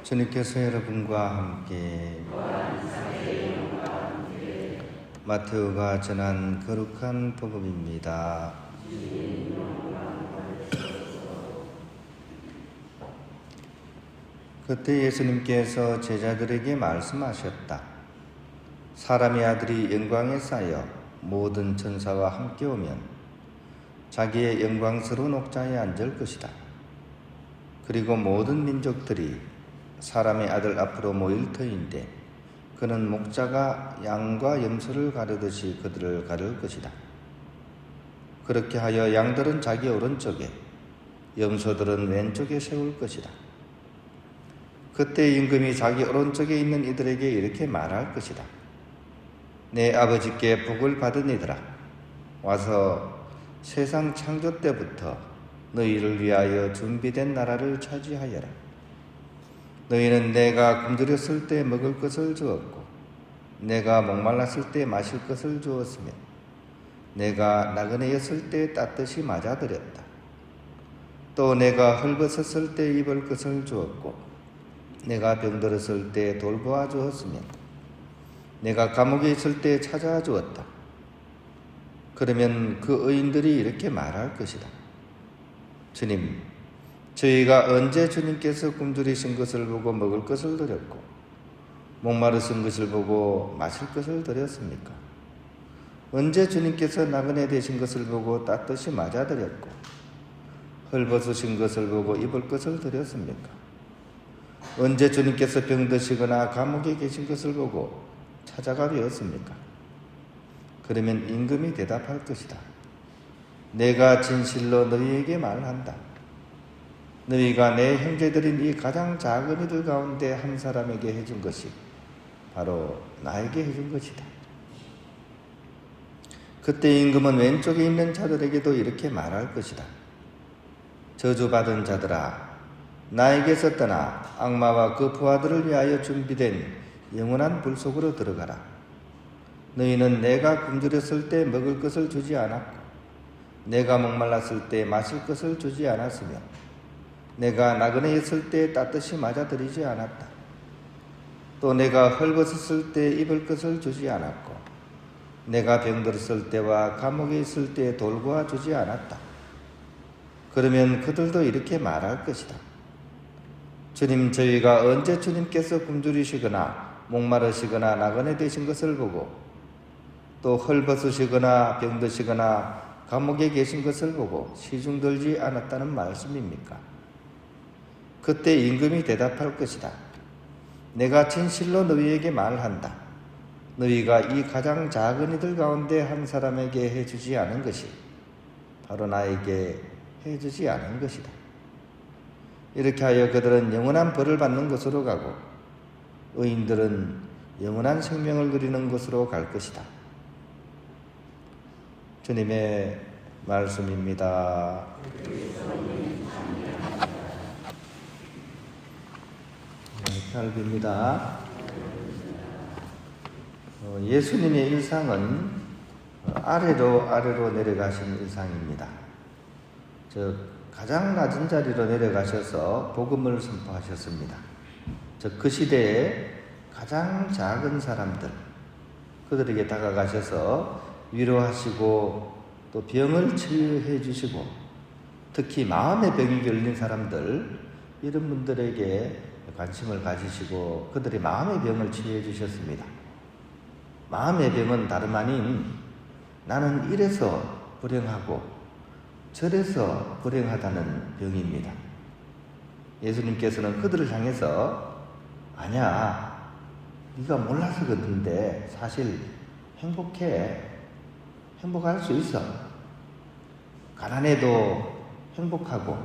주님께서 여러분과 함께 마테오가 전한 거룩한 복음입니다. 그때 예수님께서 제자들에게 말씀하셨다. 사람의 아들이 영광에 쌓여 모든 천사와 함께 오면 자기의 영광스러운 옥좌에 앉을 것이다. 그리고 모든 민족들이 사람의 아들 앞으로 모일 터인데 그는 목자가 양과 염소를 가르듯이 그들을 가를 것이다. 그렇게 하여 양들은 자기 오른쪽에 염소들은 왼쪽에 세울 것이다. 그때 임금이 자기 오른쪽에 있는 이들에게 이렇게 말할 것이다. 내 아버지께 복을 받은 이들아, 와서 세상 창조 때부터 너희를 위하여 준비된 나라를 차지하여라. 너희는 내가 굶주렸을 때 먹을 것을 주었고 내가 목말랐을 때 마실 것을 주었으며 내가 나그네였을 때 따뜻이 맞아들였다. 또 내가 헐벗었을 때 입을 것을 주었고 내가 병들었을 때 돌보아 주었으며 내가 감옥에 있을 때 찾아와 주었다. 그러면 그 의인들이 이렇게 말할 것이다. 주님, 저희가 언제 주님께서 굶주리신 것을 보고 먹을 것을 드렸고 목마르신 것을 보고 마실 것을 드렸습니까? 언제 주님께서 나그네 되신 것을 보고 따뜻이 맞아드렸고 헐벗으신 것을 보고 입을 것을 드렸습니까? 언제 주님께서 병드시거나 감옥에 계신 것을 보고 찾아가 뵈었습니까? 그러면 임금이 대답할 것이다. 내가 진실로 너희에게 말한다. 너희가 내 형제들인 이 가장 작은 이들 가운데 한 사람에게 해준 것이 바로 나에게 해준 것이다. 그때 임금은 왼쪽에 있는 자들에게도 이렇게 말할 것이다. 저주받은 자들아, 나에게서 떠나 악마와 그 부하들을 위하여 준비된 영원한 불 속으로 들어가라. 너희는 내가 굶주렸을 때 먹을 것을 주지 않았고 내가 목말랐을 때 마실 것을 주지 않았으며 내가 나그네 있을 때 따뜻이 맞아들이지 않았다. 또 내가 헐벗었을 때 입을 것을 주지 않았고 내가 병들었을 때와 감옥에 있을 때 돌보아 주지 않았다. 그러면 그들도 이렇게 말할 것이다. 주님, 저희가 언제 주님께서 굶주리시거나 목마르시거나 나그네 되신 것을 보고 또 헐벗으시거나 병드시거나 감옥에 계신 것을 보고 시중 들지 않았다는 말씀입니까? 그때 임금이 대답할 것이다. 내가 진실로 너희에게 말한다. 너희가 이 가장 작은 이들 가운데 한 사람에게 해주지 않은 것이 바로 나에게 해주지 않은 것이다. 이렇게 하여 그들은 영원한 벌을 받는 곳으로 가고 의인들은 영원한 생명을 누리는 곳으로 갈 것이다. 주님의 말씀입니다. 혈비입니다. 예수님의 일상은 아래로 내려가신 일상입니다. 가장 낮은 자리로 내려가셔서 복음을 선포하셨습니다. 그 시대에 가장 작은 사람들, 그들에게 다가가셔서 위로하시고 또 병을 치유해 주시고 특히 마음의 병이 걸린 사람들, 이런 분들에게 관심을 가지시고 그들의 마음의 병을 치유해 주셨습니다. 마음의 병은 다름 아닌 나는 이래서 불행하고 저래서 불행하다는 병입니다. 예수님께서는 그들을 향해서 아니야, 네가 몰라서 그런데 사실 행복할 수 있어. 가난해도 행복하고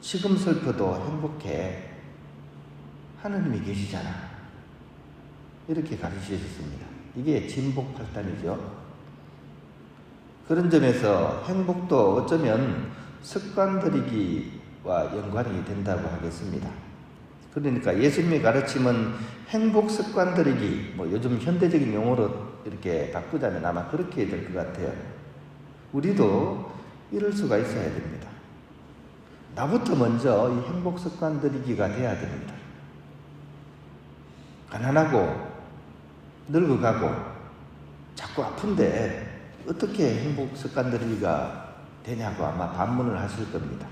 지금 슬퍼도 행복해. 하느님이 계시잖아. 이렇게 가르치셨습니다. 이게 진복팔단이죠. 그런 점에서 행복도 어쩌면 습관들이기와 연관이 된다고 하겠습니다. 그러니까 예수님의 가르침은 행복 습관들이기, 요즘 현대적인 용어로 이렇게 바꾸자면 아마 그렇게 될 것 같아요. 우리도 이럴 수가 있어야 됩니다. 나부터 먼저 이 행복 습관 들이기가 돼야 됩니다. 가난하고 늙어가고 자꾸 아픈데 어떻게 행복 습관 들이기가 되냐고 아마 반문을 하실 겁니다.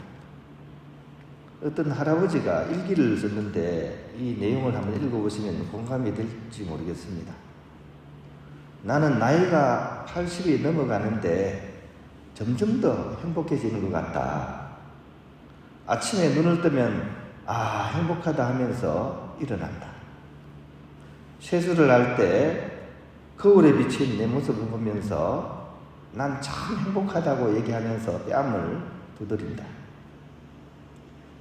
어떤 할아버지가 일기를 썼는데 이 내용을 한번 읽어보시면 공감이 될지 모르겠습니다. 나는 나이가 80이 넘어가는데 점점 더 행복해지는 것 같다. 아침에 눈을 뜨면 행복하다 하면서 일어난다. 세수를 할 때 거울에 비친 내 모습을 보면서 난 참 행복하다고 얘기하면서 뺨을 두드린다.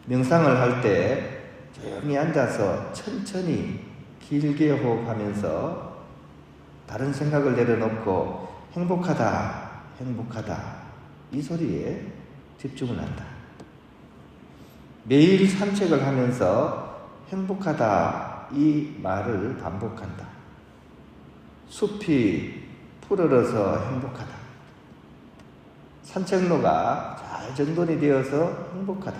명상을 할 때 조용히 앉아서 천천히 길게 호흡하면서 다른 생각을 내려놓고 행복하다, 행복하다 이 소리에 집중을 한다. 매일 산책을 하면서 행복하다 이 말을 반복한다. 숲이 푸르러서 행복하다. 산책로가 잘 정돈이 되어서 행복하다.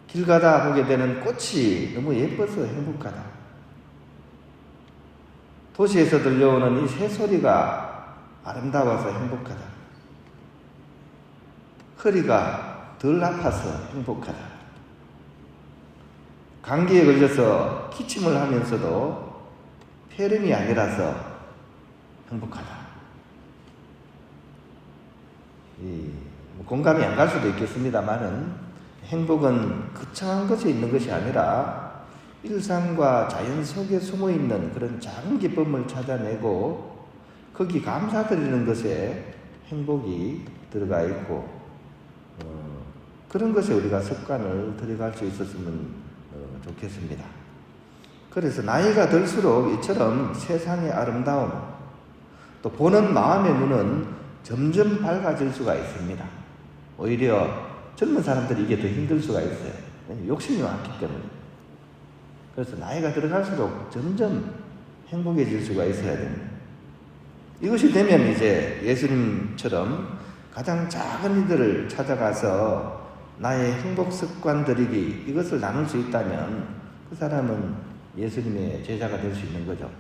길 가다 보게 되는 꽃이 너무 예뻐서 행복하다. 도시에서 들려오는 이 새소리가 아름다워서 행복하다. 허리가 덜 아파서 행복하다. 감기에 걸려서 기침을 하면서도 폐렴이 아니라서 행복하다. 공감이 안 갈 수도 있겠습니다만은 행복은 거창한 것에 있는 것이 아니라 일상과 자연 속에 숨어있는 그런 작은 기쁨을 찾아내고 거기 감사드리는 것에 행복이 들어가 있고 그런 것에 우리가 습관을 들여갈 수 있었으면 좋겠습니다. 그래서 나이가 들수록 이처럼 세상의 아름다움 또 보는 마음의 눈은 점점 밝아질 수가 있습니다. 오히려 젊은 사람들이 이게 더 힘들 수가 있어요. 욕심이 많기 때문에. 그래서 나이가 들어갈수록 점점 행복해질 수가 있어야 됩니다. 이것이 되면 이제 예수님처럼 가장 작은 이들을 찾아가서 나의 행복 습관 들이기 이것을 나눌 수 있다면 그 사람은 예수님의 제자가 될 수 있는 거죠.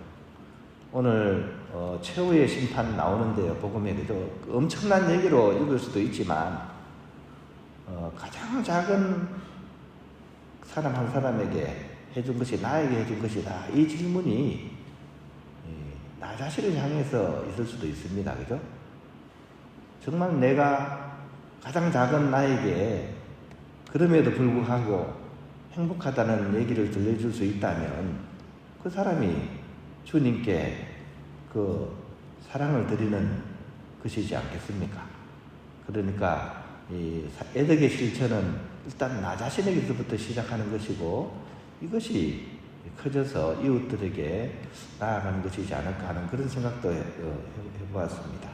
오늘 최후의 심판 나오는데요. 복음에 그래도 엄청난 얘기로 읽을 수도 있지만 가장 작은 사람 한 사람에게 해준 것이 나에게 해준 것이다. 이 질문이 나 자신을 향해서 있을 수도 있습니다. 그죠? 정말 내가 가장 작은 나에게 그럼에도 불구하고 행복하다는 얘기를 들려줄 수 있다면 그 사람이 주님께 그 사랑을 드리는 것이지 않겠습니까? 그러니까 이 애덕의 실천은 일단 나 자신에게서부터 시작하는 것이고 이것이 커져서 이웃들에게 나아가는 것이지 않을까 하는 그런 생각도 해보았습니다.